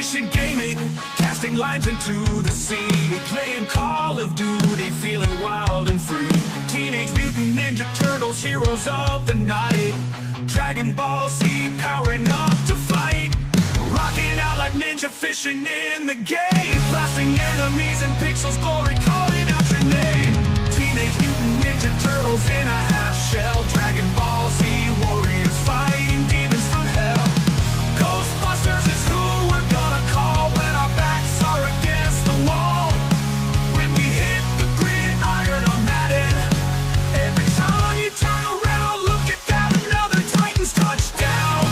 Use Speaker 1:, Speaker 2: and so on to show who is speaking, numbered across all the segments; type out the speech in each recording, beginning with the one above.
Speaker 1: efficient gaming, casting lines into the sea, playing Call of Duty, feeling wild and free. Teenage Mutant Ninja Turtles, heroes of the night. Dragon Ball Z, powering up to fight. Rocking out like ninja fishing in the game, blasting enemies in pixels, glory calling out your name. Teenage Mutant Ninja Turtles in a half shell. Dragon Ball Z warriors fighting demons from hell. Ghostbusters is who we're gonna call when our backs are against the wall. When we hit the gridiron on Madden, every time you turn around, look at that, another Titans touchdown.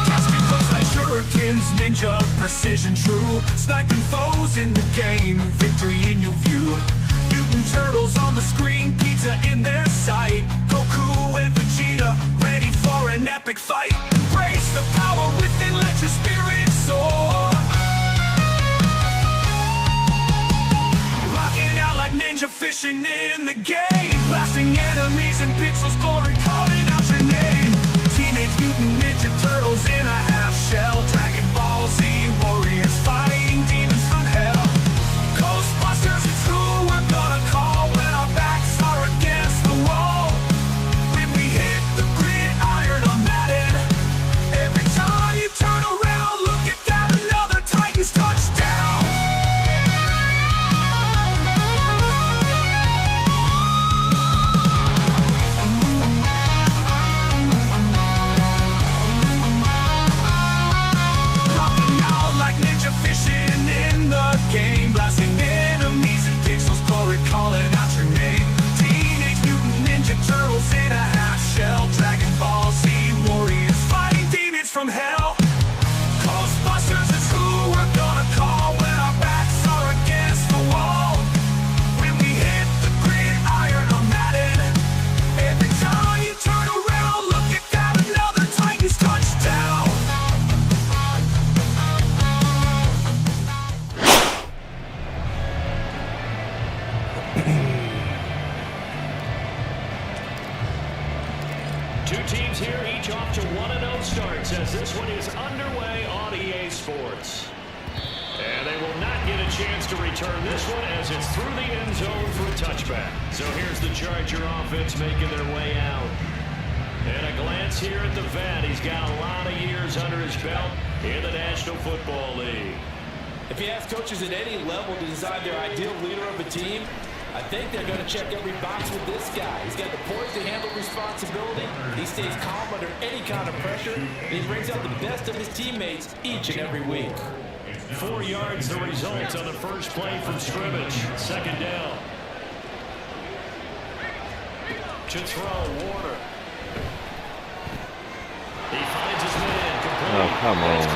Speaker 1: Casting hooks like shurikens, ninja precision true, sniping foes in the game, victory in your view. Mutant Turtles on the screen, pizza in their sight. Goku and Vegeta, ready for an epic fight. Embrace the power within, let your spirit soar. Rocking out like ninja fishing in the game, blasting enemies in pixels, glory calling out your name. Teenage Mutant Ninja Turtles in a half shell. Dragon Ball Z warriors fighting demons from hell. Ghostbusters is who we're gonna call when our backs are against the wall. When we hit the gridiron on Madden, every time you turn around, look at that, another Titans touchdown. Rocking out like ninja fishing in the game, blasting enemies in pixels, glory calling out your name. Teenage Mutant Ninja Turtles in a half shell. Dragon Ball Z warriors fighting demons from hell. Ghostbusters is who we're gonna call when our backs are against the wall. When we hit the gridiron on Madden, every time you turn around, look at that, another Titans touchdown.
Speaker 2: Two teams here, each off to 1-0 starts as this one is underway on EA Sports. And they will not get a chance to return this one as it's through the end zone for a touchback. So here's the Charger offense making their way out. And a glance here at the vet. He's got a lot of years under his belt in the National Football League.
Speaker 3: If you ask coaches at any level to decide their ideal leader of a team, I think they're going to check every box with this guy. He's got the poise to handle responsibility. He stays calm under any kind of pressure. And he brings out the best of his teammates each and every week.
Speaker 2: 4 yards the result on the first play from scrimmage. Second down. To throw, Warner. He finds his man. Complete.
Speaker 4: Oh, come on.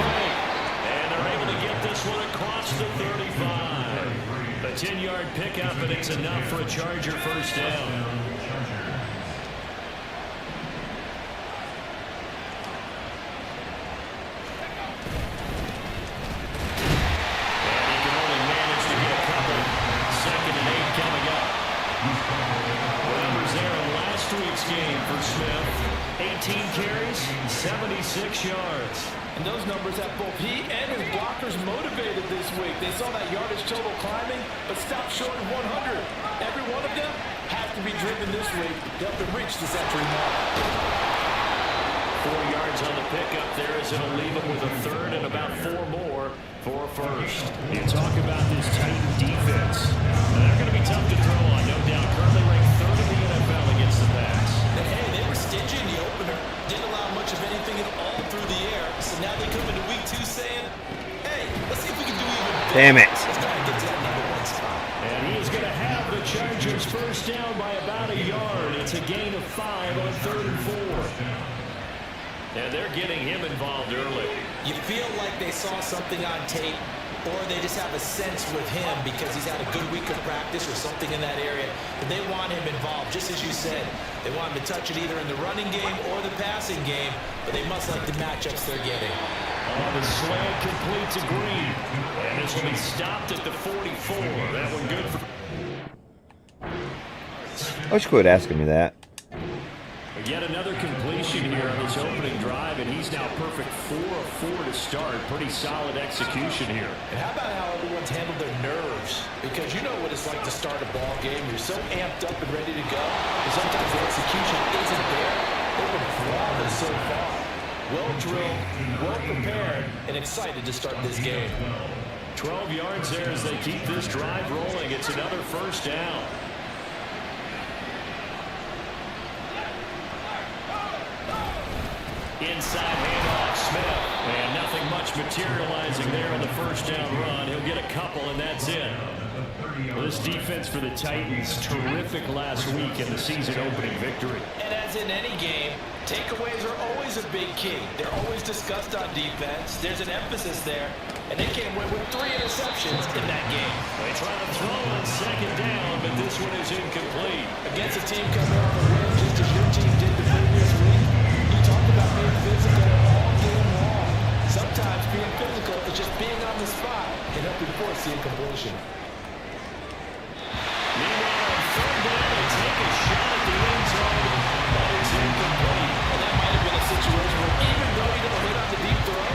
Speaker 2: And they're able to get this one across the 35. A 10-yard pickup, and it's enough for a Charger first down. Game for Smith. 18 carries, 76 yards.
Speaker 3: And those numbers have both he and his blockers motivated this week. They saw that yardage total climbing, but stopped short of 100. Every one of them has to be driven this week to help them reach the century mark.
Speaker 2: 4 yards on the pickup there as it'll leave it with a third and about 4 more for first. You talk about this Titan defense. They're going to be tough to throw on, no doubt. Currently ranked third in the NFL against the pass.
Speaker 3: Hey, they were stingy in the opener. Didn't allow much of anything at all through the air. So now they come into week 2 saying, hey, let's see if we can do even better.
Speaker 4: Damn it.
Speaker 3: Let's try to get to that #1 spot.
Speaker 2: And he is going to have the Chargers first down by about a yard. It's a gain of 5 on 3rd and 4. And they're getting him involved early.
Speaker 3: You feel like they saw something on tape, or they just have a sense with him because he's had a good week of practice or something in that area. But they want him involved, just as you said. They want him to touch it either in the running game or the passing game, but they must like the matchups they're getting.
Speaker 2: The slant complete to Green. And this will be stopped at the 44. That one good for...
Speaker 4: I wish you quit asking me that.
Speaker 2: Yet another completion here on this opening drive, and he's now perfect 4 of 4 to start. Pretty solid execution here.
Speaker 3: And how about how everyone's handled their nerves? Because you know what it's like to start a ball game. You're so amped up and ready to go, and sometimes the execution isn't there. They've been flawless so far. Well drilled, well prepared, and excited to start this game.
Speaker 2: 12 yards there as they keep this drive rolling. It's another first down. Inside handoff, Smith. And nothing much materializing there on the first down run. He'll get a couple, and that's it. Well, this defense for the Titans, terrific last week in the season opening victory.
Speaker 3: And as in any game, takeaways are always a big key. They're always discussed on defense. There's an emphasis there, and they came away with 3 interceptions in that game.
Speaker 2: They try to throw on second down, but this one is incomplete.
Speaker 3: Against a team coming off a win, just as your team did the previous week, you talk about being physical all game long. Sometimes being physical is just being on the spot and helping force the incompletion.
Speaker 2: Meanwhile, on third down, they take a shot at the end zone, but it's incomplete.
Speaker 3: And that might have been a situation where even though you don't hit on the deep throw,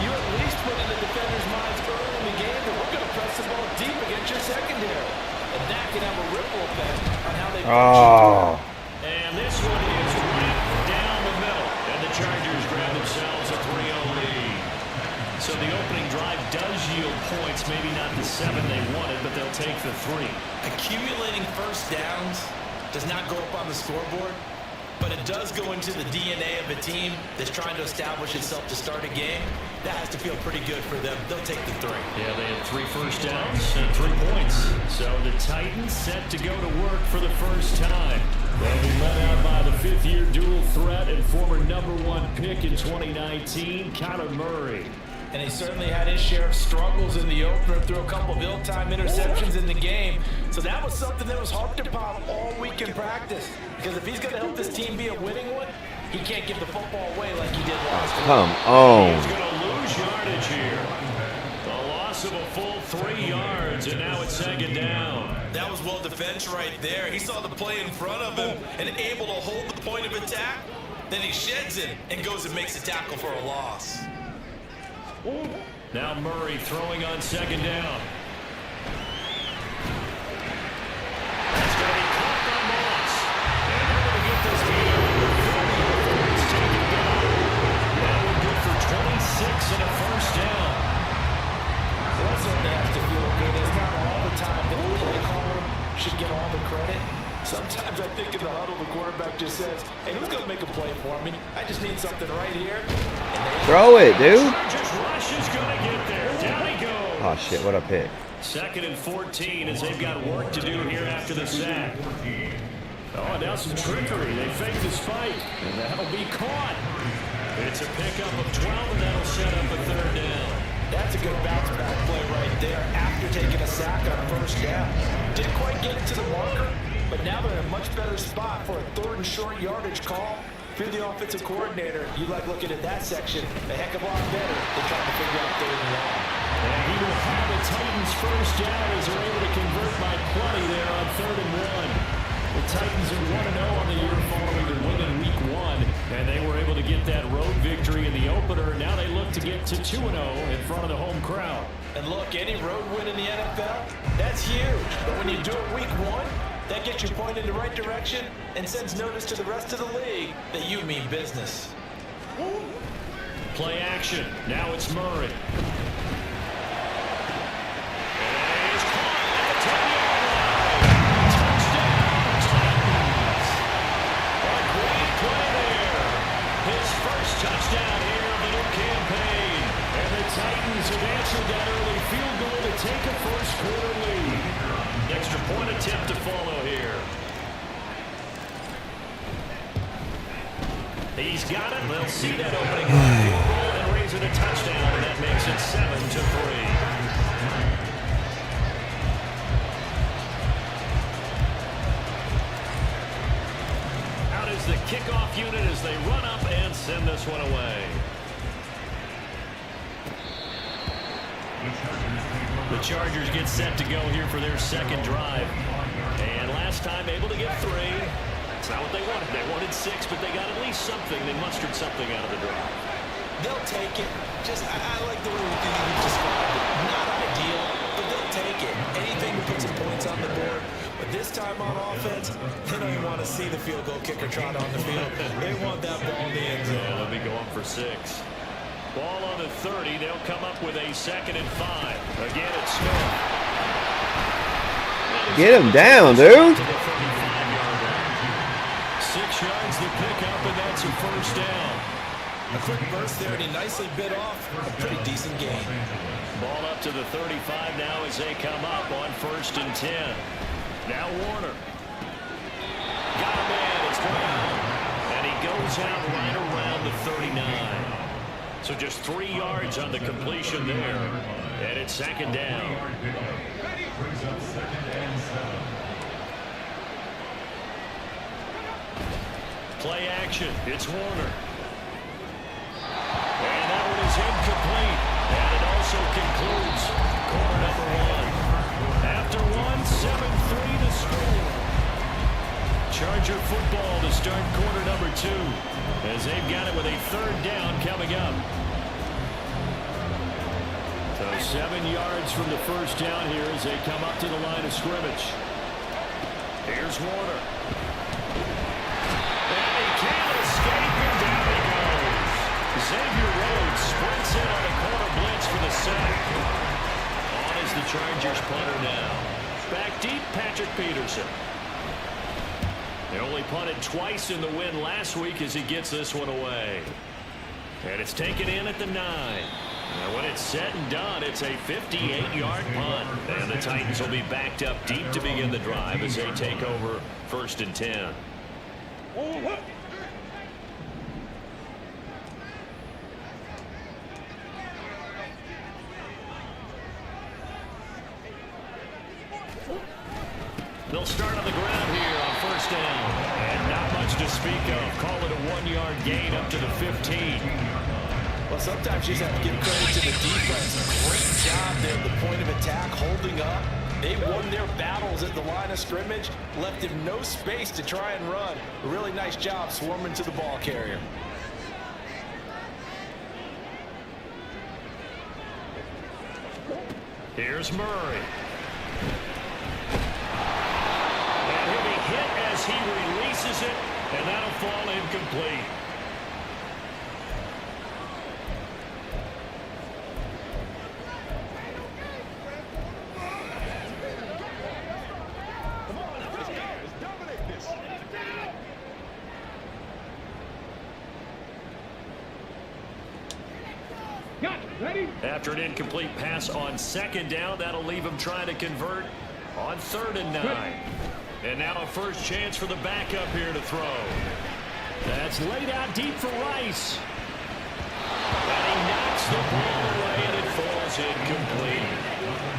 Speaker 3: you at least put in the defender's minds early in the game that we're going to press the ball deep against your secondary. And that can have a ripple effect on how they finish it through.
Speaker 2: And this one is right down the middle. And the Chargers grab themselves a 3-0 lead. So the opening drive does yield points, maybe not the 7 they wanted, but they'll take the 3.
Speaker 3: Accumulating first downs does not go up on the scoreboard, but it does go into the DNA of a team that's trying to establish itself to start a game. That has to feel pretty good for them. They'll take the 3.
Speaker 2: Yeah, they had 3 first downs and 3 points. So the Titans set to go to work for the first time. They'll be led out by the 5th-year dual threat and former #1 pick in 2019, Kyler Murray.
Speaker 3: And he certainly had his share of struggles in the opener, threw a couple of ill-timed interceptions in the game. So that was something that was harped upon all week in practice. Because if he's going to help this team be a winning one, he can't give the football away like he did last week.
Speaker 4: Come on.
Speaker 2: He's going to lose yardage here. A loss of a full 3 yards, and now it's second down.
Speaker 3: That was well defense right there. He saw the play in front of him and able to hold the point of attack. Then he sheds it and goes and makes a tackle for a loss.
Speaker 2: Now Murray throwing on second down. That's going to be caught by Moss. And they're going to get this game before it's taken down. Now we're good for 26 and a first down.
Speaker 3: Well, that certainly has to feel good. It's not all the time that the play caller should get all the credit. Sometimes I think in the huddle, the quarterback just says, hey, who's going to make a play for me? I just need something right here.
Speaker 4: Throw it, dude.
Speaker 2: Just Rush is going to get there. Down he goes.
Speaker 4: Oh, shit. What a pick.
Speaker 2: 2nd and 14 as they've got work to do here after the sack. Oh, now some trickery. They fake the spike, and that'll be caught. It's a pickup of 12, and that'll set up a 3rd down.
Speaker 3: That's a good bounce back play right there after taking a sack on first down. Didn't quite get it to the marker, but now they're in a much better spot for a 3rd and short yardage call. If you're the offensive coordinator, you like looking at that section a heck of a lot better than trying to figure out 3rd and long.
Speaker 2: And he will have the Titans first down as they're able to convert by plenty there on 3rd and 1. The Titans are 1-0 on the year following the win in week 1, and they were able to get that road victory in the opener. Now they look to get to 2-0 in front of the home crowd.
Speaker 3: And look, any road win in the NFL, that's huge. But when you do it week 1, that gets you pointed in the right direction and sends notice to the rest of the league that you mean business.
Speaker 2: Play action. Now it's Murray. Touchdown here of the new campaign. And the Titans have answered that early field goal to take a first quarter lead. Extra point attempt to follow here. He's got it. They'll see that opening field goal and raise it a touchdown. And that makes it 7-3. The kickoff unit as they run up and send this one away. The Chargers get set to go here for their second drive. And last time able to get 3. It's not what they they wanted. They wanted 6, but they got at least something. They mustered something out of the drive.
Speaker 3: They'll take it. I like the way you described it. Not ideal, but they'll take it. Anything to put some points on the board. But this time on offense, they don't even want to see the field goal kicker trot on the field. They want that ball in the end zone.
Speaker 2: Yeah, let me go up for 6. Ball on the 30. They'll come up with a 2nd and 5. Again, it's Smith.
Speaker 4: Get him down, dude.
Speaker 2: 6 yards to pick up, and that's a first down.
Speaker 3: A quick burst there, and he nicely bit off a pretty decent gain.
Speaker 2: Ball up to the 35 now as they come up on 1st and 10. Now Warner. Got a man. It's Brown. And he goes out right around the 39. So just 3 yards on the completion there. And it's 2nd down. Play action. It's Warner. And that one is incomplete. And it also concludes quarter number 1. After 1, 7-3 to score. Charger football to start quarter number 2. As they've got it with a 3rd down coming up. So 7 yards from the first down here as they come up to the line of scrimmage. Here's Warner. And he can't escape, and down he goes. Xavier Rhodes sprints in on a corner blitz for the sack. On is the Chargers punter now. Back deep, Patrick Peterson. They only punted twice in the win last week as he gets this one away. And it's taken in at the 9. Now when it's said and done, it's a 58-yard punt. And the Titans will be backed up deep to begin the drive as they take over 1st and 10. They'll start on the ground here on 1st down. And not much to speak of. Call it a 1-yard gain up to the 15.
Speaker 3: Well, sometimes you just have to give credit to the defense. Great job there at the point of attack, holding up. They won their battles at the line of scrimmage, left him no space to try and run. A really nice job swarming to the ball carrier.
Speaker 2: Here's Murray. And he'll be hit as he releases it, and that'll fall incomplete. After an incomplete pass on 2nd down, that'll leave him trying to convert on 3rd and 9. And now a first chance for the backup here to throw. That's laid out deep for Rice. And he knocks the ball away, and it falls incomplete.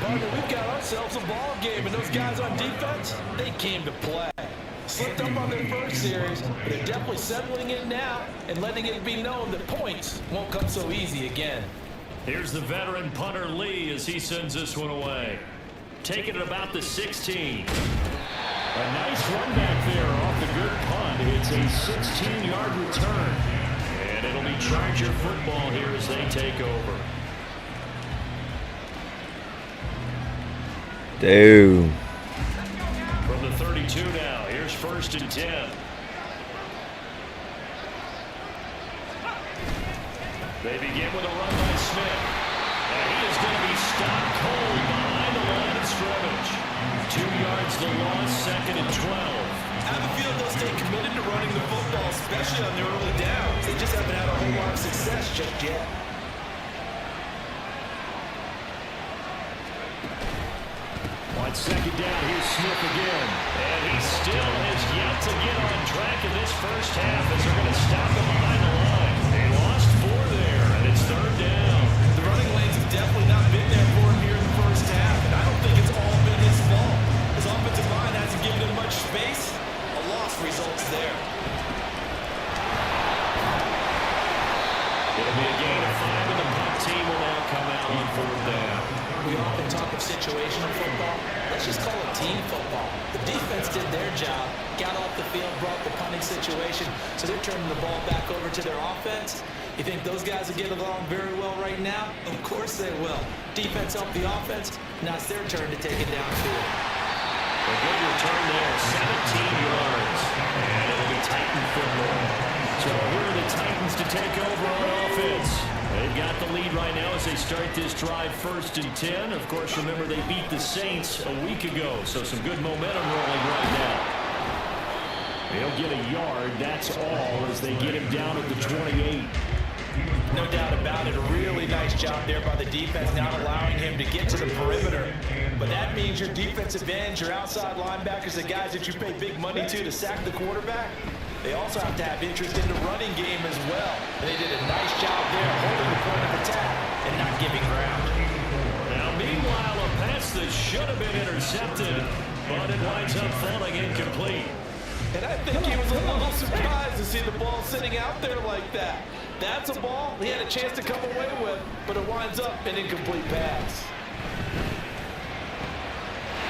Speaker 3: Partner, we've got ourselves a ball game, and those guys on defense, they came to play. Slipped up on their first series, but they're definitely settling in now and letting it be known that points won't come so easy again.
Speaker 2: Here's the veteran punter Lee as he sends this one away. Taking it about the 16. A nice run back there off the good punt. It's a 16-yard return. And it'll be Charger football here as they take over.
Speaker 4: Dude.
Speaker 2: From the 32 now, here's 1st and 10. They begin with a run by Smith. And he is going to be stopped cold behind the line of scrimmage. 2 yards the loss, 2nd and 12.
Speaker 3: I have a feeling they'll stay committed to running the football, especially on their early downs. They just haven't had a whole lot of success just yet.
Speaker 2: On 2nd down, here's Smith again. And he still has yet to get on track in this first half as they're going to stop him behind the line. They lost 4 there, and it's 3rd down.
Speaker 3: The running lanes have definitely not been there for him here in the first half, and I don't think it's all been his fault. His offensive line hasn't given him much space. A loss results there.
Speaker 2: It'll be a gain of 5, and the punt team will now come out on 4th down.
Speaker 3: We often talk of situational football. Let's just call it team football. The defense defense did their job, got off the field, brought the punting situation, so they're turning the ball back over to their offense. You think those guys will get along very well right now? Of course they will. Defense helped the offense. Now it's their turn to take it downfield.
Speaker 2: A good return there, 17 yards. And it'll be Titan football. So here are the Titans to take over on offense. They've got the lead right now as they start this drive 1st and 10. Of course, remember they beat the Saints a week ago, so some good momentum rolling right now. They'll get a yard, that's all, as they get him down at the 28.
Speaker 3: No doubt about it. A really nice job there by the defense, not allowing him to get to the perimeter. But that means your defensive ends, your outside linebackers, the guys that you pay big money to sack the quarterback, they also have to have interest in the running game as well. And they did a nice job there holding the point of attack and not giving ground.
Speaker 2: Now, meanwhile, a pass that should have been intercepted, but it winds up falling incomplete.
Speaker 3: And I think he was a little surprised to see the ball sitting out there like that. That's a ball he had a chance to come away with, but it winds up an incomplete pass.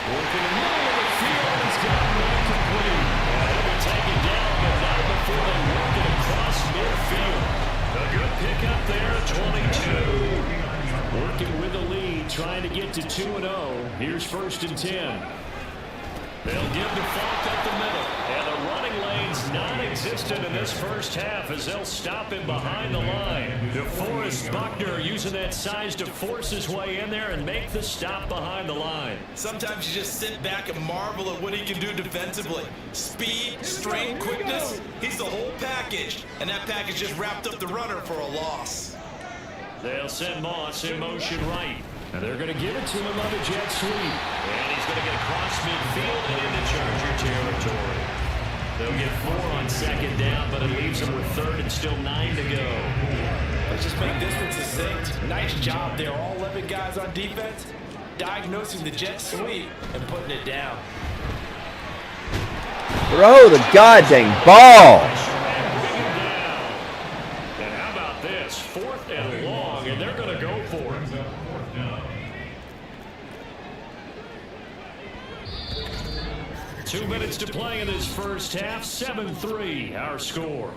Speaker 2: Working in the middle of the field, it's got incomplete. He'll be taken down, but not before they work it across midfield. A good pickup there at 22. Working with the lead, trying to get to 2-0. Here's 1st and 10. They'll give the Falk up the middle. And the running lane's non-existent in this first half as they'll stop him behind the line. DeForest Buckner using that size to force his way in there and make the stop behind the line.
Speaker 3: Sometimes you just sit back and marvel at what he can do defensively. Speed, strength, quickness, he's the whole package. And that package just wrapped up the runner for a loss.
Speaker 2: They'll send Moss in motion right. And they're going to give it to him on a jet sweep. And he's going to get across midfield and into Charger territory. They'll get 4 on 2nd down, but it leaves them with 3rd and still 9 to go.
Speaker 3: Let's just make this one succinct. Nice job there. All 11 guys on defense diagnosing the jet sweep and putting it down.
Speaker 4: Throw the goddamn ball.
Speaker 2: And how about this? 4th and long, and they're going to go for it. 2 minutes to play in this first half. 7-3, our score.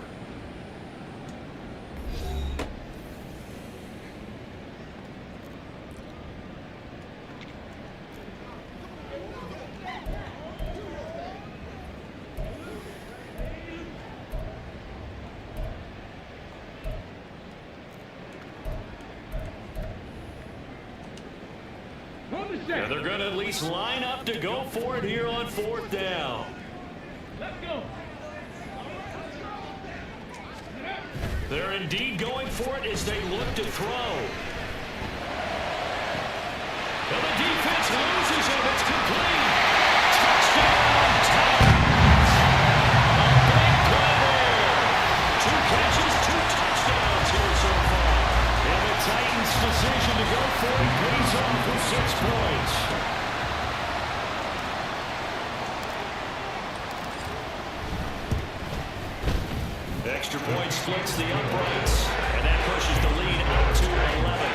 Speaker 2: And they're going to at least line up to go for it here on 4th down. Let's go. They're indeed going for it as they look to throw. And the defense loses it. It's complete. Touchdown, Titans. A big play there. 2 catches, 2 touchdowns here so far. And the Titans' decision to go for it pays off with 6 points. Extra point splits the uprights, and that pushes the lead out to 11.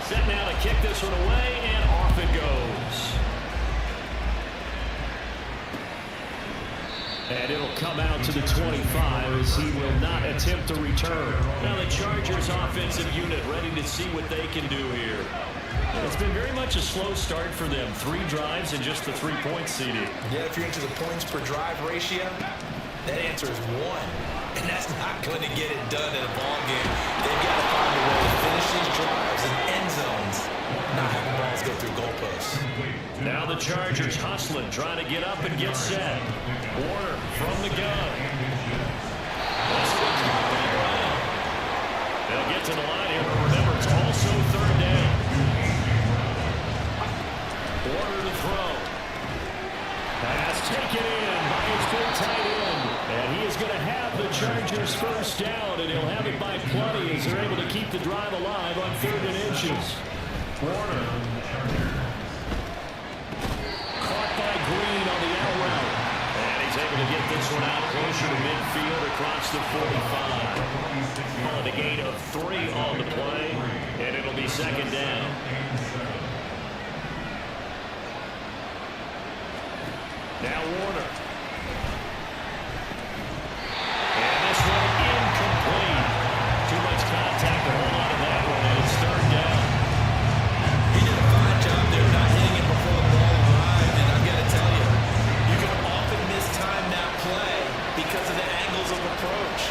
Speaker 2: Set now to kick this one away, and off it goes. And it'll come out to the 25 as he will not attempt to return. Now the Chargers offensive unit ready to see what they can do here. It's been very much a slow start for them. 3 drives and just the 3 points seeded.
Speaker 3: Yeah, if you're into the points per drive ratio, that answer is 1. And that's not going to get it done in a ball game. They've got to find a way to finish these drives in end zones, not having balls go through goalposts.
Speaker 2: Now the Chargers hustling, trying to get up and get set. Warner from the gun. They'll get to the line here, but remember, it's also 3rd down. Warner to throw. Pass taken in by his big tight end. And he is going to have the Chargers 1st down, and he'll have it by plenty as they're able to keep the drive alive on 3rd and inches. Warner. Caught by Green on the out route. And he's able to to get this one out closer to midfield across the 45. On a gain of 3 on the play, and it'll be second down. Now Warner. And this one incomplete. Too much contact to hold on to that one, and it's third down.
Speaker 3: He did a fine job there not hitting it before the ball arrived, and I've got to tell you, you can often mistime that play because of the angles of approach.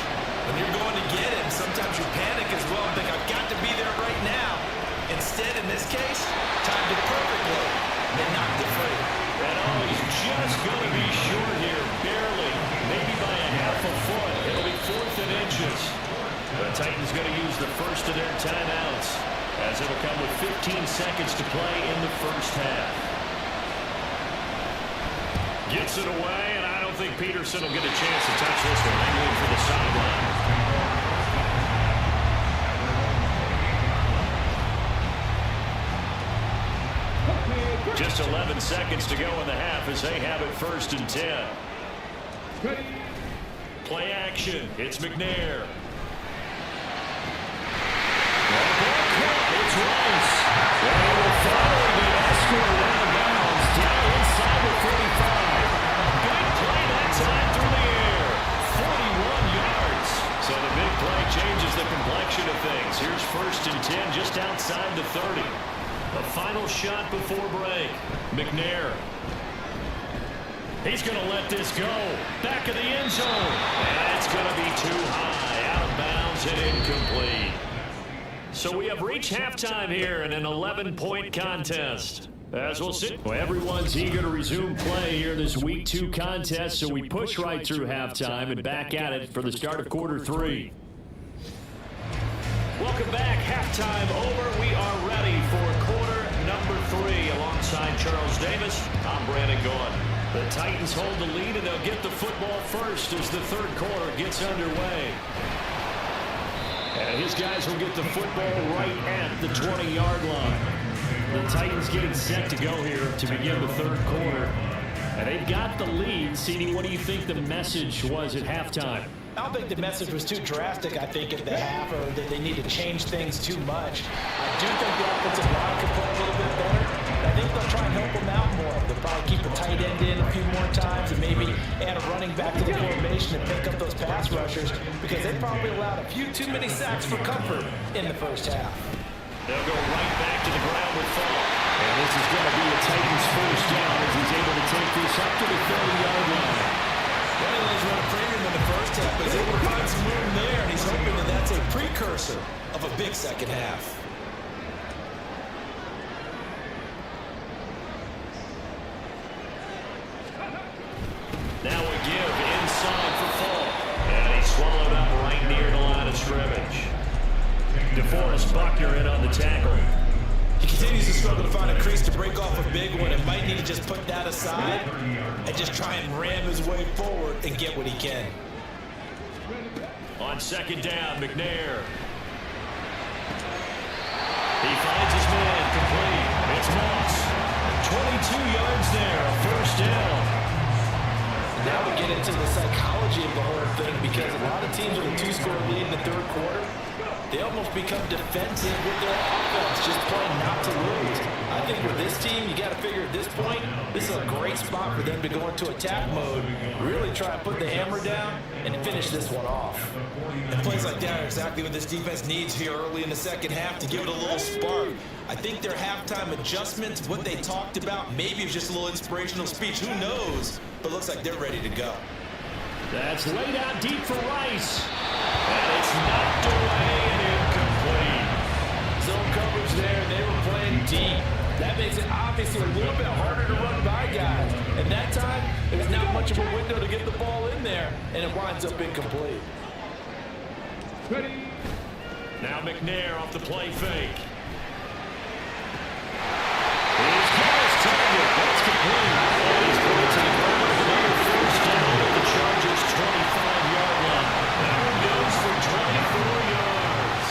Speaker 3: When you're going to get him, sometimes you panic as well and think, I've got to be there right now. Instead, in this case, timed it perfectly. They knocked it free.
Speaker 2: And he's just going to be short here, barely, maybe by a half a foot. It'll be 4th and inches. The Titans going to use the first of their timeouts, as it'll come with 15 seconds to play in the first half. Gets it away, and I don't think Peterson will get a chance to touch this one. Angling for the sideline. Just 11 seconds to go in the half as they have it 1st and 10. Play action. It's McNair. It's Rice. And he will finally be escorted out of bounds down inside the 45. Big play that time through the air. 41 yards. So the big play changes the complexion of things. Here's 1st and 10 just outside the 30. The final shot before break. McNair. He's going to let this go. Back of the end zone. And it's going to be too high. Out of bounds and incomplete. So we have reached halftime here in an 11-point contest. As we'll see, everyone's eager to resume play here this Week 2 contest, so we push right through halftime and back at it for the start of quarter 3. Welcome back. Halftime over. We are ready for quarter number 3 alongside Charles Davis. I'm Brandon Gaudin. The Titans hold the lead, and they'll get the football first as the third quarter gets underway. And his guys will get the football right at the 20-yard line. The Titans getting set to go here to begin the third quarter. And they've got the lead. CD, what do you think the message was at halftime?
Speaker 3: I don't think the message was too drastic, I think, at the half, or that they need to change things too much. I do think the offensive line could play a little bit better. I think they'll try and help them out more. They'll probably keep a tight end in a few more times and maybe add a running back to the formation and pick up those pass rushers, because they probably allowed a few too many sacks for comfort in the first half.
Speaker 2: They'll go right back to the ground with Falk. And this is going to be a Titans first down as he's able to take this up to the 30-yard line.
Speaker 3: He's run a premium in the first half, but he's able to find some room there, and he's hoping that that's a precursor of a big second half.
Speaker 2: Now a give inside for Falk. And he's swallowed up right near the line of scrimmage. DeForest Buckner in on the tackle.
Speaker 3: He continues to struggle to find a crease to break off a big one and might need to just put that aside and just try and ram his way forward and get what he can.
Speaker 2: On second down, McNair. He finds his man complete. It's Moss. 22 yards there, a first down.
Speaker 3: Now we get into the psychology of the whole thing, because a lot of teams with a 2-score lead in the third quarter, they almost become defensive with their offense, just playing not to lose. I think with this team, you got to figure at this point, this is a great spot for them to go into attack mode, really try and put the hammer down and finish this one off. And plays like that are exactly what this defense needs here early in the second half to give it a little spark. I think their halftime adjustments, what they talked about, maybe it was just a little inspirational speech. Who knows? But looks like they're ready to go.
Speaker 2: That's laid out deep for Rice. And it's knocked away and incomplete.
Speaker 3: Zone coverage there. They were playing deep. That makes it obviously a little bit harder to run by guys. And that time, there's not much of a window to get the ball in there, and it winds up incomplete.
Speaker 2: Now McNair off the play fake. He's got his target. That's complete. And he's going to the ground. Another first down at the Chargers' 25-yard line. That one goes for 24 yards.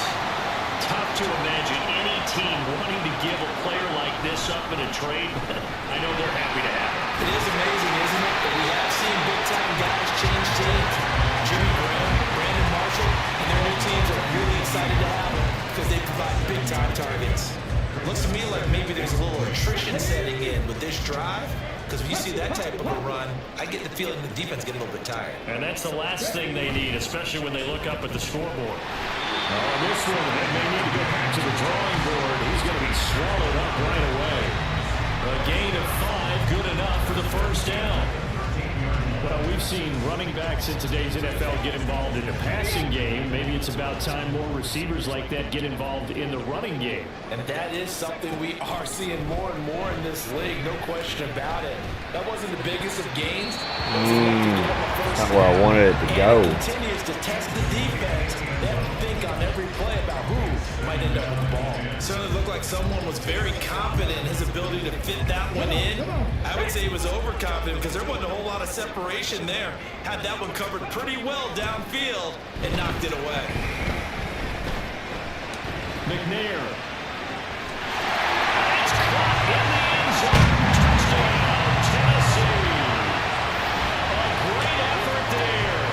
Speaker 2: Tough to imagine any team wanting to give a player like this up in a trade, I know they're happy to have him.
Speaker 3: It is amazing, isn't it? That we have seen big-time guys change teams. Jimmy Graham, Brandon Marshall, and their new teams are really excited to have them because they provide big-time targets. Looks to me like maybe there's a little attrition setting in with this drive. Because when you see that type of a run, I get the feeling the defense get a little bit tired.
Speaker 2: And that's the last thing they need, especially when they look up at the scoreboard. On this one, they may need to go back to the drawing board. He's going to be swallowed up right away. A gain of 5, good enough for the first down. Well, we've seen running backs in today's NFL get involved in the passing game. Maybe it's about time more receivers like that get involved in the running game.
Speaker 3: And that is something we are seeing more and more in this league, no question about it. That wasn't the biggest of gains.
Speaker 4: Not where I wanted it to go.
Speaker 3: It continues to test the defense. They have to think on every play about who might end up with the ball. It certainly looked like someone was very confident in his ability to fit that one in. I would say he was overconfident because there wasn't a whole lot of separation there. Had that one covered pretty well downfield and knocked it away.
Speaker 2: McNair. It's caught in the end zone. Touchdown, Tennessee. A great effort there.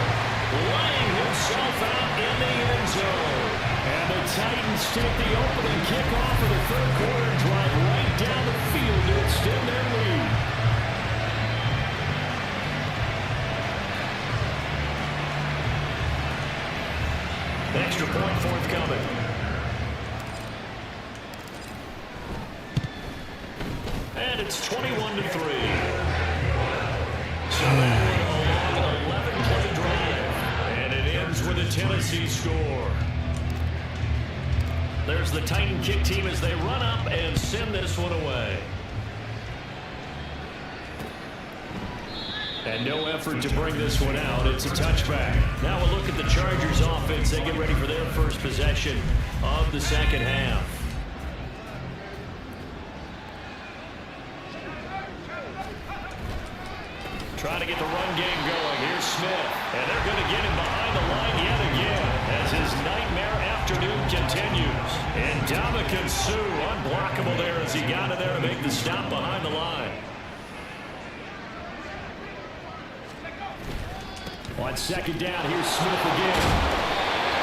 Speaker 2: Laying himself out in the end zone. And the Titans take the opening kickoff of the third quarter, drive right down the field to extend their lead. Extra point forthcoming. And it's 21-3. So that a long 11-play drive. And it ends with a Tennessee score. There's the Titan kick team as they run up and send this one away. And no effort to bring this one out. It's a touchback. Now we'll look at the Chargers offense. They get ready for their first possession of the second half. Trying to get the run game going. Here's Smith. And they're going to get him behind the line yet again as his nightmare afternoon continues. And Ndamukong Suh unblockable there as he got in there to make the stop behind the line. On second down, here's Smith again.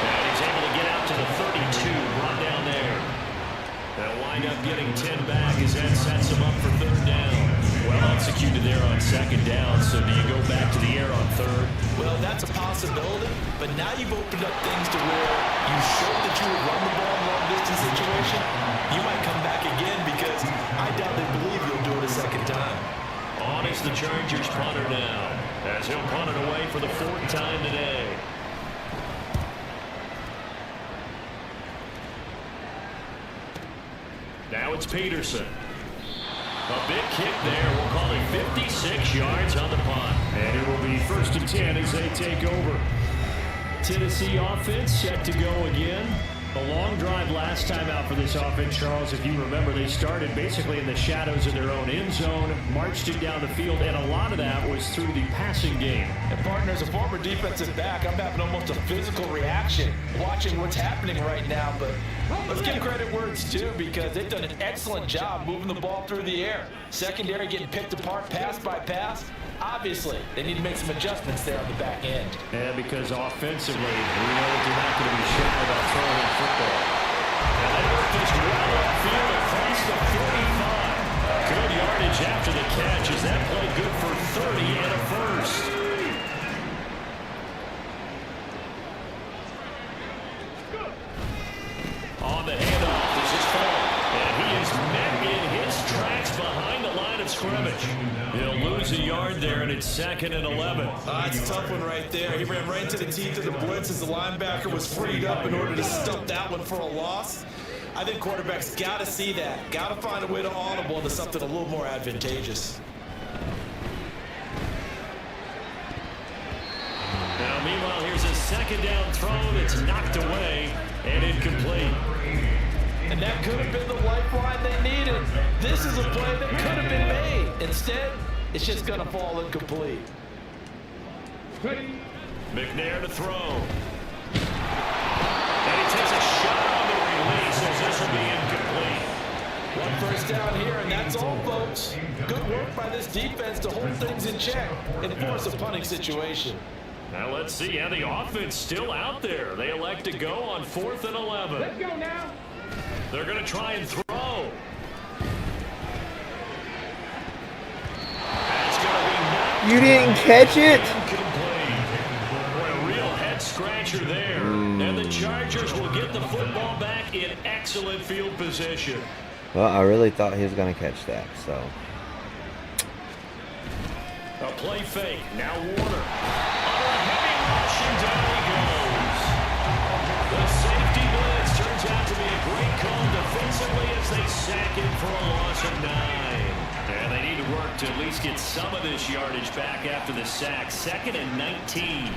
Speaker 2: And he's able to get out to the 32, run down there. They'll wind up getting 10 back as that sets him up for third down. Well executed there on second down, so do you go back to the air on third?
Speaker 3: Well, that's a possibility, but now you've opened up things to where you showed that you would run the ball in a long-distance situation. You might come back again because I doubt they believe you'll do it a second time.
Speaker 2: On is the Chargers punter now, as he'll punt it away for the 4th time today. Now it's Peterson. A big kick there. We'll call it 56 yards on the punt. And it will be 1st and 10 as they take over. Tennessee offense set to go again. A long drive last time out for this offense, Charles. If you remember, they started basically in the shadows of their own end zone, marched it down the field, and a lot of that was through the passing game.
Speaker 3: And partner, as a former defensive back, I'm having almost a physical reaction watching what's happening right now. But let's give credit where it's due because they've done an excellent job moving the ball through the air. Secondary getting picked apart pass by pass. Obviously, they need to make some adjustments there on the back end.
Speaker 2: Yeah, because offensively, we know that they're not going to be shy about throwing the football. And they work this well upfield across the 45. Good yardage after the catch. Is that play good for 30 and a first? On the handoff, this is Fall. And he is met in his tracks behind the line of scrimmage. He'll lose a yard there, and it's 2nd and 11.
Speaker 3: It's a tough one right there. He ran right into the teeth of the blitz as the linebacker was freed up in order to stump that one for a loss. I think quarterbacks got to see that. Got to find a way to audible into something a little more advantageous.
Speaker 2: Now, meanwhile, here's a second down throw that's knocked away and incomplete.
Speaker 3: And that could have been the lifeline they needed. This is a play that could have been made. Instead, it's just going to fall incomplete.
Speaker 2: McNair to throw. And he takes a shot on the release as this will be incomplete.
Speaker 3: One first down here, and that's all, folks. Good work by this defense to hold things in check and force a punting situation.
Speaker 2: Now let's see how the offense still out there. They elect to go on 4th and 11.
Speaker 5: Let's go now.
Speaker 2: They're going to try and throw. That's going to be knocked
Speaker 4: You didn't catch it?
Speaker 2: incomplete. What a real head scratcher there. And the Chargers will get the football back in excellent field position.
Speaker 4: Well, I really thought he was going to catch that, so.
Speaker 2: A play fake. Now Warner. Under a heavy rush, and down he goes. The safety blitz turns out to be a great call defensively as they sack him for a loss of 9. And they need to work to at least get some of this yardage back after the sack. 2nd and 19.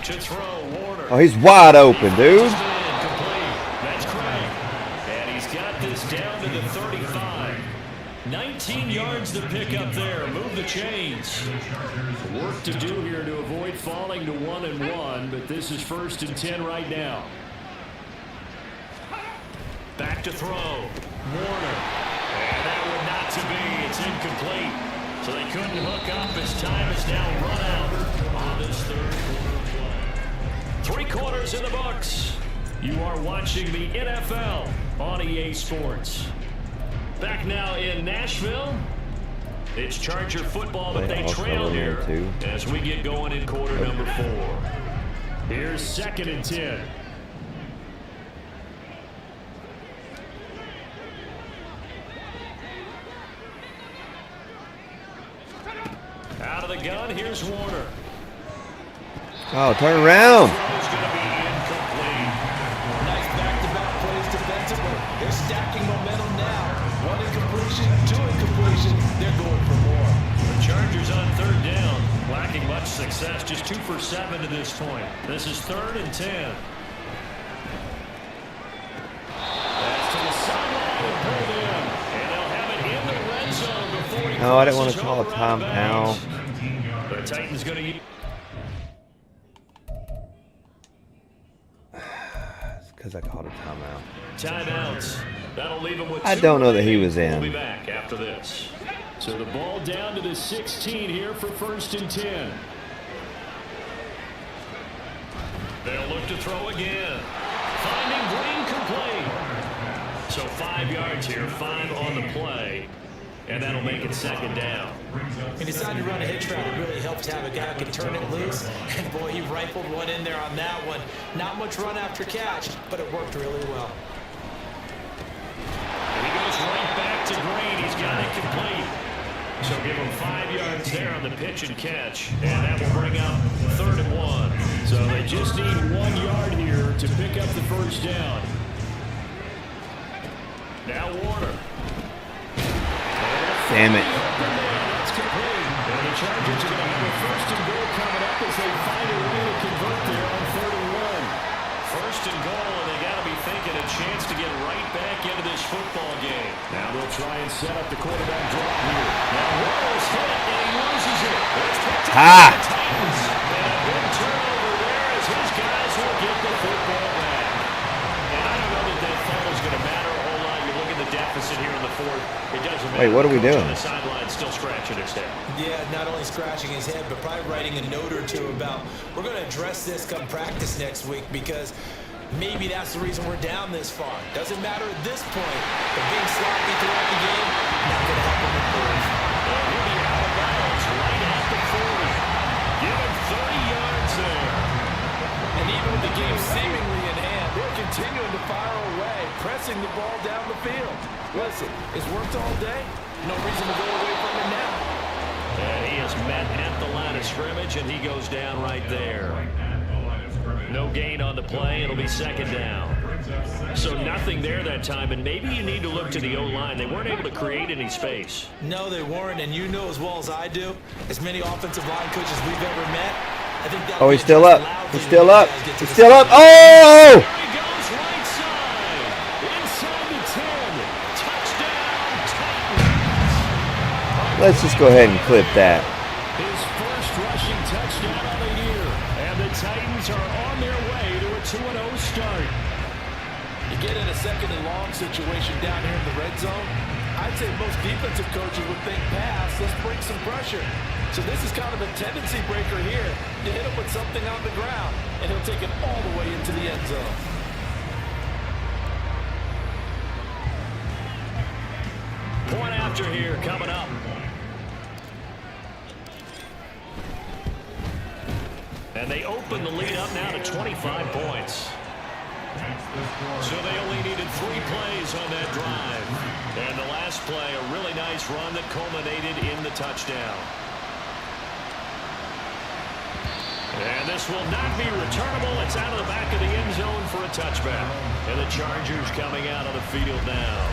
Speaker 2: To throw, Warner.
Speaker 4: Oh, he's wide open, dude.
Speaker 2: Complete. That's Craig. And he's got this down to the 35. 19 yards to pick up there. Move the chains. Work to do here to avoid falling to 1 and 1, but this is 1st and 10 right now. Back to throw. Warner. And that one not to be. It's incomplete. So they couldn't hook up as time is now run out on this 3rd quarter play. 3 quarters in the books. You are watching the NFL on EA Sports. Back now in Nashville. It's Charger football, but they trail here as we get going in quarter number 4. Here's 2nd and 10. Out of the gun, here's Warner.
Speaker 4: Oh, turn around.
Speaker 2: Throw's going to be incomplete.
Speaker 3: Nice back-to-back plays defensively. They're stacking momentum now. 1 incompletion, 2 incompletion. They're going for more.
Speaker 2: The Chargers on 3rd down, lacking much success, just 2 for 7 to this point. This is 3rd and 10. That's to the sideline and pulled in. And they'll have it in the red zone before he
Speaker 4: No, I didn't want to
Speaker 2: crosses
Speaker 4: call a
Speaker 2: over out of bounds.
Speaker 4: timeout.
Speaker 2: The Titans going to use.
Speaker 4: Because I called a timeout.
Speaker 2: Timeouts. That'll leave him with
Speaker 4: I
Speaker 2: 2
Speaker 4: don't know that he
Speaker 2: remaining.
Speaker 4: was in.
Speaker 2: We'll be back after this. So the ball down to the 16 here for 1st and 10. They'll look to throw again. Finding Green complete. So 5 yards here, 5 on the play. And that'll make it 2nd down.
Speaker 3: He decided to run a hitch route. It really helps to have a guy who can turn it loose. And boy, he rifled one in there on that one. Not much run after catch, but it worked really well.
Speaker 2: And he goes right back to Green. He's got it complete. So give him 5 yards there on the pitch and catch. And that will bring up 3rd and 1. So they just need 1 yard here to pick up the 1st down. Now Warner.
Speaker 4: Damn it.
Speaker 2: That's complete. And the Chargers are going to have a 1st and goal coming up as they find a way to convert there on 3rd and 1. 1st and goal, and they got to be thinking a chance to get right back into this football game. Now they'll try and set up the quarterback draw here. Now Warner's hit, and he loses it. It's picked up by the Titans. And a big turnover there as his guys will get the football back. And I don't know that fumble's going to matter a whole lot. You look at the deficit here in the 4th. It doesn't matter.
Speaker 4: Wait, what are we
Speaker 2: Coach
Speaker 4: doing?
Speaker 2: on the sideline still scratching his head.
Speaker 3: Yeah, not only scratching his head, but probably writing a note or two about we're going to address this come practice next week because maybe that's the reason we're down this far. Doesn't matter at this point, but being sloppy throughout the game, not going to help him improve.
Speaker 2: And he'll be out of bounds right at the 40. Give him 30 yards there.
Speaker 5: And even with the game seemingly in hand, they're continuing to fire away, pressing the ball down the field. Listen, it's worked all day. No reason to go away from it now.
Speaker 2: And he is met at the line of scrimmage, and he goes down right there. No gain on the play. It'll be 2nd down. So nothing there that time, and maybe you need to look to the O-line. They weren't able to create any space.
Speaker 3: No, they weren't, and you know as well as I do, as many offensive line coaches we've ever met, I think that.
Speaker 4: Oh, he's still up. He's still up. He's still up. Oh!
Speaker 2: There he goes right side. Inside the 10. Touchdown, Titans.
Speaker 4: Let's just go ahead and clip that.
Speaker 2: His first rushing touchdown of the year. And the Titans are on their way to a 2-0 start.
Speaker 3: You get in a
Speaker 5: second and long situation down here in the red zone, I'd say most defensive coaches would think pass, let's bring some pressure. So this is kind of a tendency breaker here. You hit him with something on the ground, and he'll take it all the way into the end zone.
Speaker 2: Point after here coming up. And they open the lead up now to 25 points. So they only needed 3 plays on that drive. And the last play, a really nice run that culminated in the touchdown. And this will not be returnable. It's out of the back of the end zone for a touchback. And the Chargers coming out on the field now.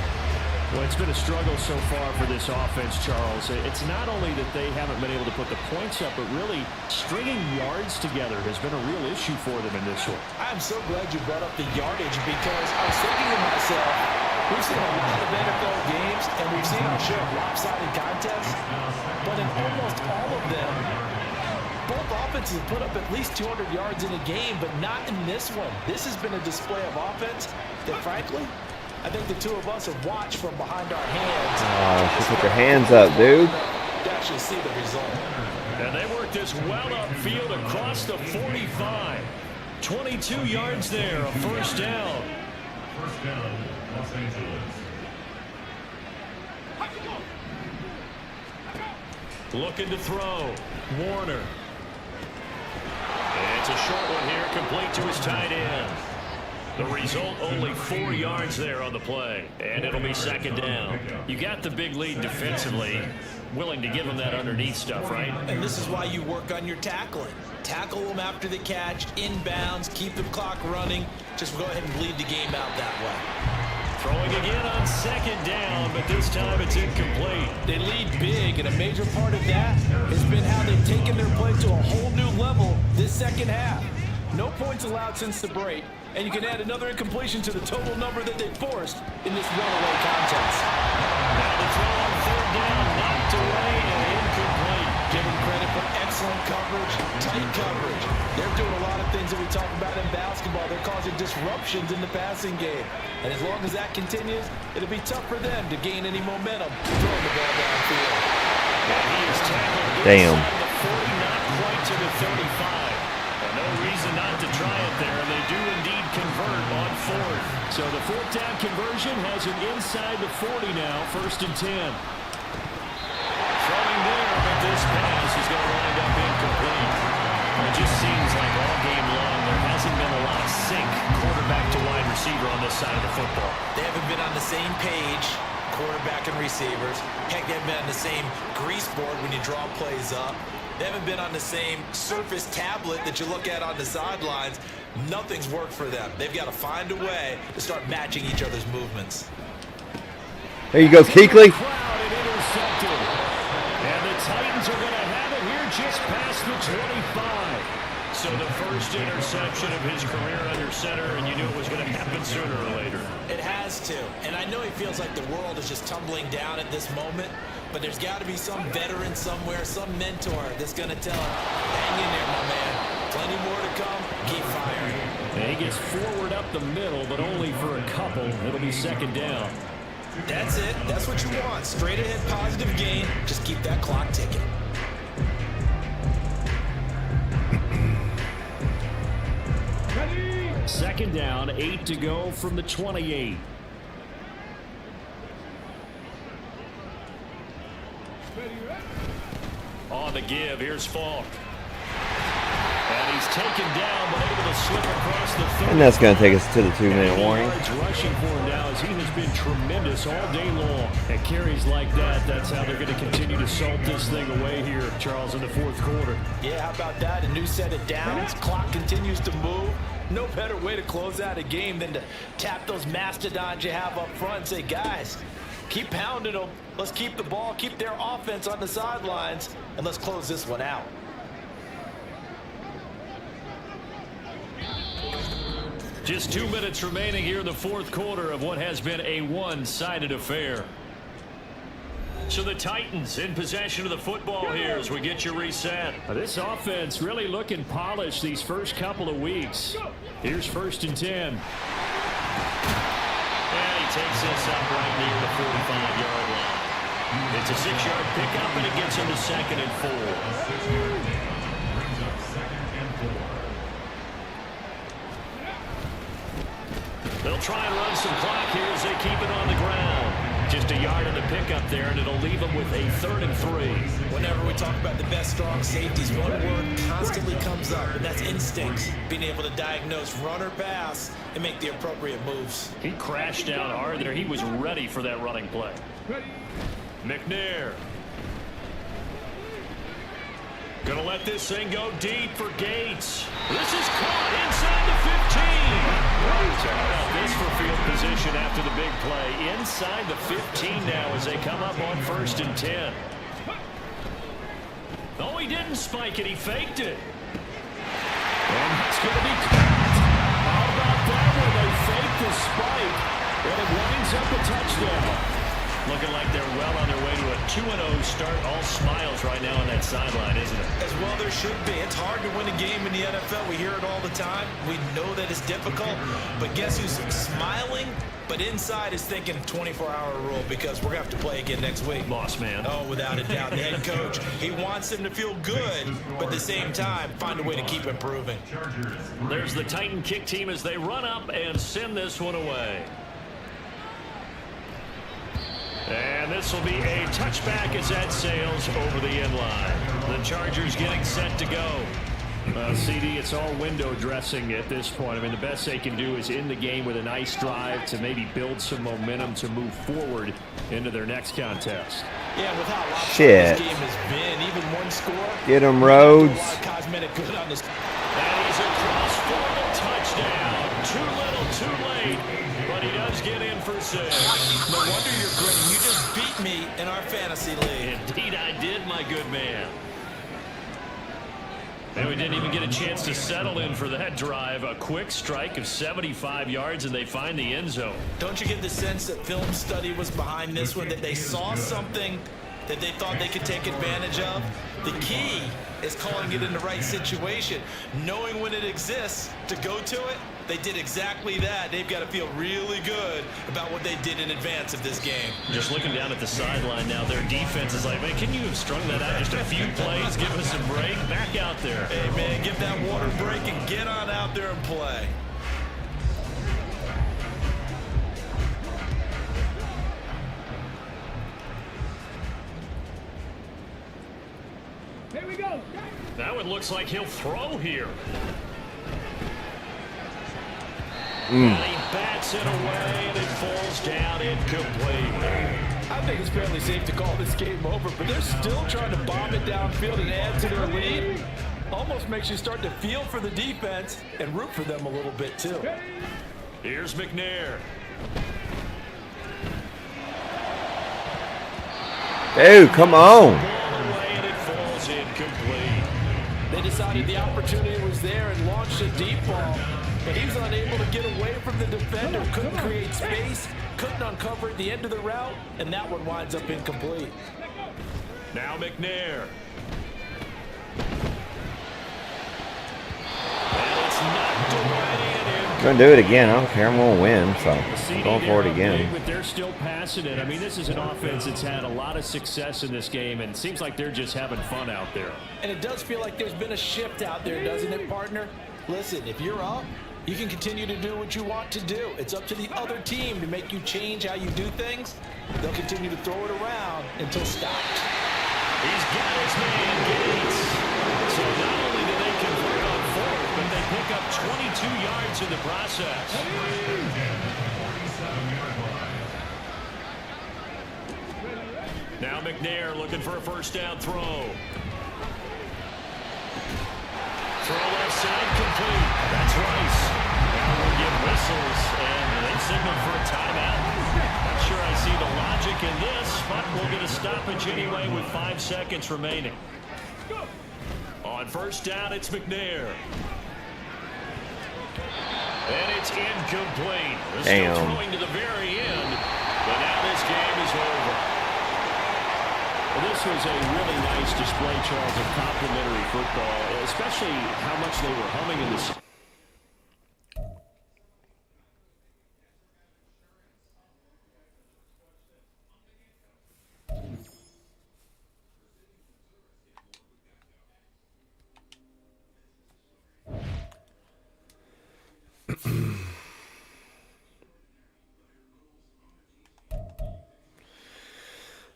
Speaker 6: Well, it's been a struggle so far for this offense, Charles. It's not only that they haven't been able to put the points up, but really stringing yards together has been a real issue for them in this one.
Speaker 5: I'm so glad you brought up the yardage because I was thinking to myself, we've seen a lot of NFL games and we've seen our share of lopsided contests, but in almost all of them, both offenses put up at least 200 yards in a game, but not in this one. This has been a display of offense that, frankly, I think the two of us have watched from behind our hands.
Speaker 4: Oh, she put her hands up, dude.
Speaker 5: To actually see the result.
Speaker 2: And they work this well upfield across the 45. 22 yards there, a first down.
Speaker 1: First down, Los Angeles.
Speaker 2: Looking to throw. Warner. And it's a short one here, complete to his tight end. The result, only 4 yards there on the play. And it'll be second down. You got the big lead defensively. Willing to give them that underneath stuff, right?
Speaker 3: And this is why you work on your tackling. Tackle them after the catch, inbounds, keep the clock running. Just go ahead and bleed the game out that way.
Speaker 2: Throwing again on second down, but this time it's incomplete.
Speaker 5: They lead big, and a major part of that has been how they've taken their play to a whole new level this second half. No points allowed since the break, and you can add another incompletion to the total number that they forced in this runaway contest.
Speaker 2: Now the throw on third down, knocked away and incomplete.
Speaker 5: Give them credit for excellent coverage, tight coverage. They're doing a lot of things that we talk about in basketball. They're causing disruptions in the passing game. And as long as that continues, it'll be tough for them to gain any momentum throwing the ball downfield.
Speaker 2: And he is tackled
Speaker 4: Damn.
Speaker 2: inside the 40, not quite to the 35. And no reason not to try it there. And they do indeed convert on fourth. So the fourth down conversion has him inside the 40 now, first and 10. Throwing there, but this pass is going to wind up incomplete. It just seems like all game long there hasn't been a lot of sync quarterback to wide receiver on this side of the football.
Speaker 3: They haven't been on the same page, quarterback and receivers. Heck, they haven't been on the same grease board when you draw plays up. They haven't been on the same surface tablet that you look at on the sidelines. Nothing's worked for them. They've got to find a way to start matching each other's movements.
Speaker 4: There you go, Kuechly.
Speaker 2: Crowd and intercepted. And the Titans are going to have it here just past the 25. So the first interception of his career under center, and you knew it was going to happen sooner or later.
Speaker 3: It has to. And I know he feels like the world is just tumbling down at this moment, but there's got to be some veteran somewhere, some mentor that's going to tell him, hang in there, my man. Plenty more to come. Keep firing.
Speaker 2: And he gets forward up the middle, but only for a couple. It'll be second down.
Speaker 3: That's it. That's what you want. Straight ahead positive gain. Just keep that clock ticking.
Speaker 2: Second down, 8 to go from the 28. On the give, here's Falk. And he's taken down, but able to slip across the 30.
Speaker 4: And that's going to take us to the 2-minute warning.
Speaker 2: Yards rushing for him now as he has been tremendous all day long. At carries like that, that's how they're going to continue to salt this thing away here, Charles, in the fourth quarter.
Speaker 5: Yeah, how about that? A new set of downs. Clock continues to move. No better way to close out a game than to tap those mastodons you have up front and say, guys, keep pounding them. Let's keep the ball, keep their offense on the sidelines, and let's close this one out.
Speaker 2: Just 2 minutes remaining here in the fourth quarter of what has been a one-sided affair. So the Titans in possession of the football here as we get you reset. This offense really looking polished these first couple of weeks. Here's first and 10. this up right near the 45-yard line. It's a 6-yard pickup, and it gets him to 2nd and 4. They'll try and run some clock here as they keep it on the ground. Just a yard in the pickup there, and it'll leave them with a 3rd and 3.
Speaker 3: Whenever we talk about the best strong safeties, one word constantly comes up, and that's instinct. Being able to diagnose run or pass and make the appropriate moves.
Speaker 2: He crashed down hard there. He was ready for that running play. McNair. Gonna let this thing go deep for Gates. This is caught inside the 15. How about this for field position after the big play? Inside the 15 now as they come up on 1st and 10. Oh, he didn't spike it. He faked it. And it's going to be caught. How about that when they fake the spike? And it winds up a touchdown. Looking like they're well on their way to a 2-0 start. All smiles right now on that sideline, isn't it?
Speaker 3: As well there should be. It's hard to win a game in the NFL. We hear it all the time. We know that it's difficult. But guess who's smiling? But inside is thinking 24-hour rule because we're going to have to play again next week.
Speaker 2: Boss man.
Speaker 3: Oh, without a doubt. The head coach, he wants them to feel good, but at the same time, find a way to keep improving.
Speaker 2: There's the Titan kick team as they run up and send this one away. And this will be a touchback as that sails over the end line. The Chargers getting set to go. CD, it's all window dressing at this point. I mean, the best they can do is end the game with a nice drive to maybe build some momentum to move forward into their next contest.
Speaker 3: Yeah, with how lopsided
Speaker 4: Shit.
Speaker 3: this game has been, even one score.
Speaker 4: Get him,
Speaker 3: A
Speaker 4: Rhodes.
Speaker 3: lot of cosmetic good on this.
Speaker 2: And he's across for the touchdown. Too little, too late, but he does get in for 6.
Speaker 3: No wonder you're grinning. You just beat me in our fantasy league.
Speaker 2: Indeed I did, my good man. And we didn't even get a chance to settle in for that drive. A quick strike of 75 yards, and they find the end zone.
Speaker 3: Don't you get the sense that film study was behind this one, that they saw something that they thought they could take advantage of? The key is calling it in the right situation, knowing when it exists to go to it. They did exactly that. They've got to feel really good about what they did in advance of this game.
Speaker 2: Just looking down at the sideline now, their defense is like, man, can you have strung that out just a few plays? Give us a break. Back out there.
Speaker 3: Hey, man, give that water break and get on out there and play.
Speaker 7: Here we go.
Speaker 2: Now it looks like he'll throw here.
Speaker 3: Hmm.
Speaker 2: And he bats it away, and it falls down incomplete.
Speaker 5: I think it's fairly safe to call this game over, but they're still trying to bomb it downfield and add to their lead. Almost makes you start to feel for the defense and root for them a little bit, too.
Speaker 2: Here's McNair.
Speaker 4: Dude, come on.
Speaker 2: Ball away, and it falls incomplete.
Speaker 5: They decided the opportunity was there and launched a deep ball, but he was unable to get away from the defender, couldn't create space, couldn't uncover at the end of the route, and that one winds up incomplete.
Speaker 2: Now McNair. And it's knocked away and
Speaker 4: I'm going to do it again. I don't care. I'm going to win, so
Speaker 2: CD
Speaker 4: I'm going for it again.
Speaker 2: But they're still passing it. I mean, this is an offense that's had a lot of success in this game, and it seems like they're just having fun out there.
Speaker 3: And it does feel like there's been a shift out there, doesn't it, partner? Listen, if you're up, you can continue to do what you want to do. It's up to the other team to make you change how you do things. They'll continue to throw it around until stopped.
Speaker 2: He's got his man, Gates. So not only do they convert on 4th, but they pick up 22 yards in the process. Now McNair looking for a first down throw. Throw left side complete. That's Rice. Now we'll get whistles, and they signal for a timeout. Not sure I see the logic in this, but we'll get a stoppage anyway with 5 seconds remaining. On first down, it's McNair. And it's incomplete. They're still throwing to the very end, but now this game is over. Well, this was a really nice display, Charles, of complimentary football, especially how much they were humming in the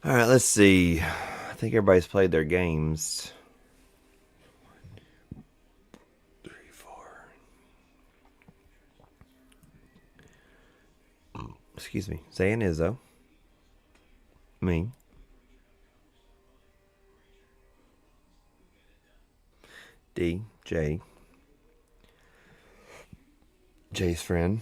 Speaker 4: All right, let's see. I think everybody's played their games. 3, 4. Excuse me. Zay and Izzo. Me. D. J. Jay's friend.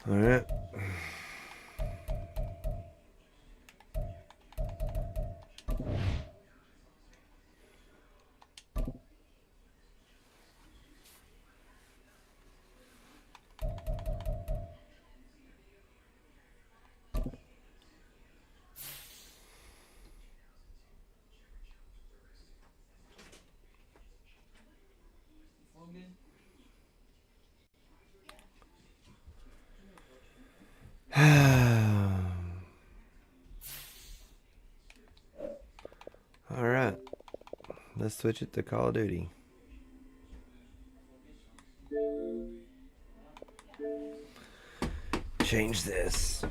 Speaker 4: All right. All right. Let's switch it to Call of Duty. Change this.